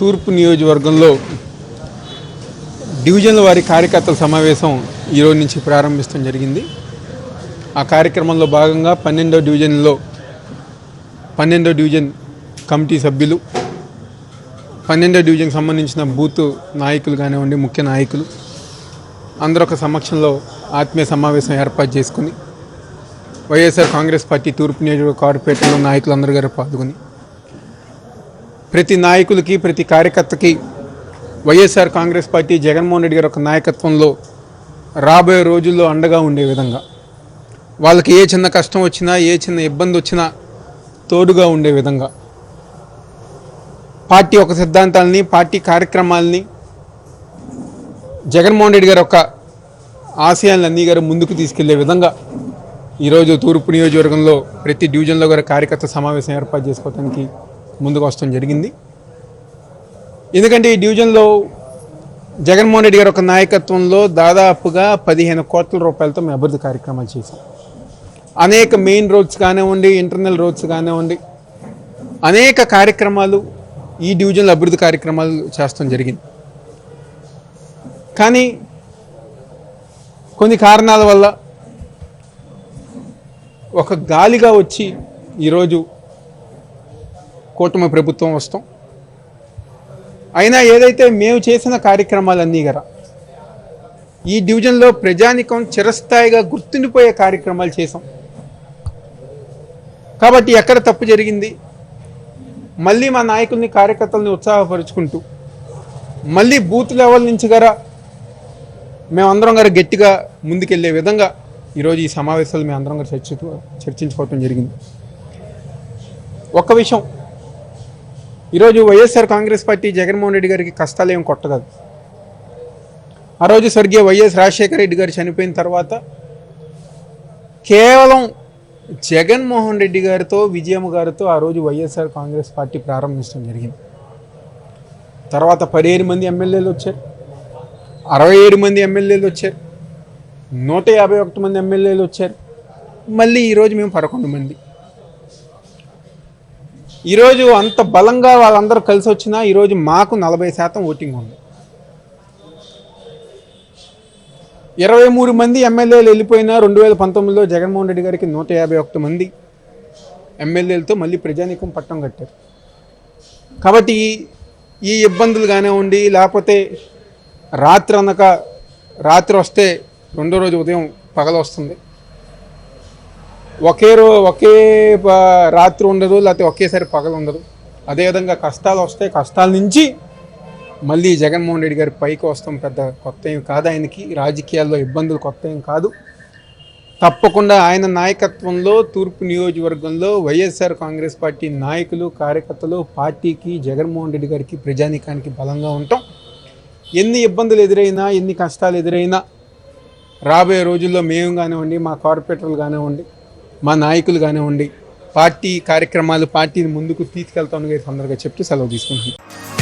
తూర్పు నియోజకవర్గంలో డివిజన్ల వారి కార్యకర్తల సమావేశం ఈరోజు నుంచి ప్రారంభించడం జరిగింది. ఆ కార్యక్రమంలో భాగంగా 12వ డివిజన్ కమిటీ సభ్యులు, 12వ డివిజన్కి సంబంధించిన బూత్ నాయకులు కానివ్వండి, ముఖ్య నాయకులు అందరూ ఒక సమక్షంలో ఆత్మీయ సమావేశం ఏర్పాటు చేసుకుని వైఎస్ఆర్ కాంగ్రెస్ పార్టీ తూర్పు నియోజకవర్గ కార్పొరేటర్లో నాయకులందరూ గారు పాల్గొని ప్రతి నాయకులకి, ప్రతి కార్యకర్తకి వైఎస్ఆర్ కాంగ్రెస్ పార్టీ జగన్మోహన్ రెడ్డి గారి ఒక నాయకత్వంలో రాబోయే రోజుల్లో అండగా ఉండే విధంగా, వాళ్ళకి ఏ చిన్న కష్టం వచ్చినా, ఏ చిన్న ఇబ్బంది వచ్చినా తోడుగా ఉండే విధంగా పార్టీ ఒక సిద్ధాంతాలని, పార్టీ కార్యక్రమాలని, జగన్మోహన్ రెడ్డి గారి ఒక ఆశయాలను అన్నీ గారు ముందుకు తీసుకెళ్లే విధంగా ఈరోజు తూర్పు నియోజకవర్గంలో ప్రతి డివిజన్లో గారు కార్యకర్త సమావేశం ఏర్పాటు చేసుకోవడానికి ముందుకు వస్తడం జరిగింది. ఎందుకంటే ఈ డివిజన్లో జగన్మోహన్ రెడ్డి గారి ఒక నాయకత్వంలో దాదాపుగా 15 కోట్ల రూపాయలతో మేము అభివృద్ధి కార్యక్రమాలు చేశాం. అనేక మెయిన్ రోడ్స్ కానివ్వండి, ఇంటర్నల్ రోడ్స్ కానివ్వండి, అనేక కార్యక్రమాలు ఈ డివిజన్లో అభివృద్ధి కార్యక్రమాలు చేస్తాం జరిగింది. కానీ కొన్ని కారణాల వల్ల ఒక గాలిగా వచ్చి ఈరోజు కూటమి ప్రభుత్వం వస్తాం. అయినా ఏదైతే మేము చేసిన కార్యక్రమాలన్నీ గల ఈ డివిజన్లో ప్రజానికం చిరస్థాయిగా గుర్తుండిపోయే కార్యక్రమాలు చేసాం. కాబట్టి ఎక్కడ తప్పు జరిగింది, మళ్ళీ మా నాయకుల్ని, కార్యకర్తల్ని ఉత్సాహపరుచుకుంటూ మళ్ళీ బూత్ లెవెల్ నుంచి గల మేమందరం గారు గట్టిగా ముందుకెళ్లే విధంగా ఈరోజు ఈ సమావేశాలు మేము అందరం గారు చర్చించుకోవటం జరిగింది. ఒక్క విషయం, ఈరోజు వైఎస్ఆర్ కాంగ్రెస్ పార్టీ జగన్మోహన్ రెడ్డి గారికి కష్టాలు ఏం కొట్టగలదు. ఆ రోజు స్వర్గీయ వైఎస్ రాజశేఖర రెడ్డి గారు చనిపోయిన తర్వాత కేవలం జగన్మోహన్ రెడ్డి గారితో, విజయమ్మ గారితో ఆ రోజు వైఎస్ఆర్ కాంగ్రెస్ పార్టీ ప్రారంభించడం జరిగింది. తర్వాత 17 మంది ఎమ్మెల్యేలు వచ్చారు, 67 మంది ఎమ్మెల్యేలు వచ్చారు, 151 మంది ఎమ్మెల్యేలు వచ్చారు. మళ్ళీ ఈరోజు మేము 11 మంది. ఈరోజు అంత బలంగా వాళ్ళందరూ కలిసి వచ్చినా ఈరోజు మాకు 40% ఓటింగ్ ఉంది. 23 మంది ఎమ్మెల్యేలు వెళ్ళిపోయినా 2019లో జగన్మోహన్ రెడ్డి గారికి 151 మంది ఎమ్మెల్యేలతో మళ్ళీ ప్రజానీకం పట్టం కట్టారు. కాబట్టి ఈ ఇబ్బందులు కానివ్వండి, లేకపోతే రాత్రి వస్తే రెండో రోజు ఉదయం పగలు వస్తుంది, ఒకే రాత్రి ఉండదు, లేకపోతే ఒకేసారి పగలు ఉండదు. అదేవిధంగా కష్టాలు వస్తాయి, కష్టాల నుంచి మళ్ళీ జగన్మోహన్ రెడ్డి గారి పైకి వస్తాం. పెద్ద కొత్త ఏం కాదు ఆయనకి, రాజకీయాల్లో ఇబ్బందులు కొత్త ఏం కాదు. తప్పకుండా ఆయన నాయకత్వంలో తూర్పు నియోజకవర్గంలో వైఎస్ఆర్ కాంగ్రెస్ పార్టీ నాయకులు, కార్యకర్తలు పార్టీకి, జగన్మోహన్ రెడ్డి గారికి, ప్రజానీకానికి బలంగా ఉంటాం. ఎన్ని ఇబ్బందులు ఎదురైనా, ఎన్ని కష్టాలు ఎదురైనా రాబోయే రోజుల్లో మేము కానివ్వండి, మా కార్పొరేటర్లు కానివ్వండి, మా నాయకులు కానివ్వండి, పార్టీ కార్యక్రమాలు, పార్టీని ముందుకు తీసుకెళ్తామని సందర్భంగా చెప్తూ సెలవు తీసుకుంటున్నాం.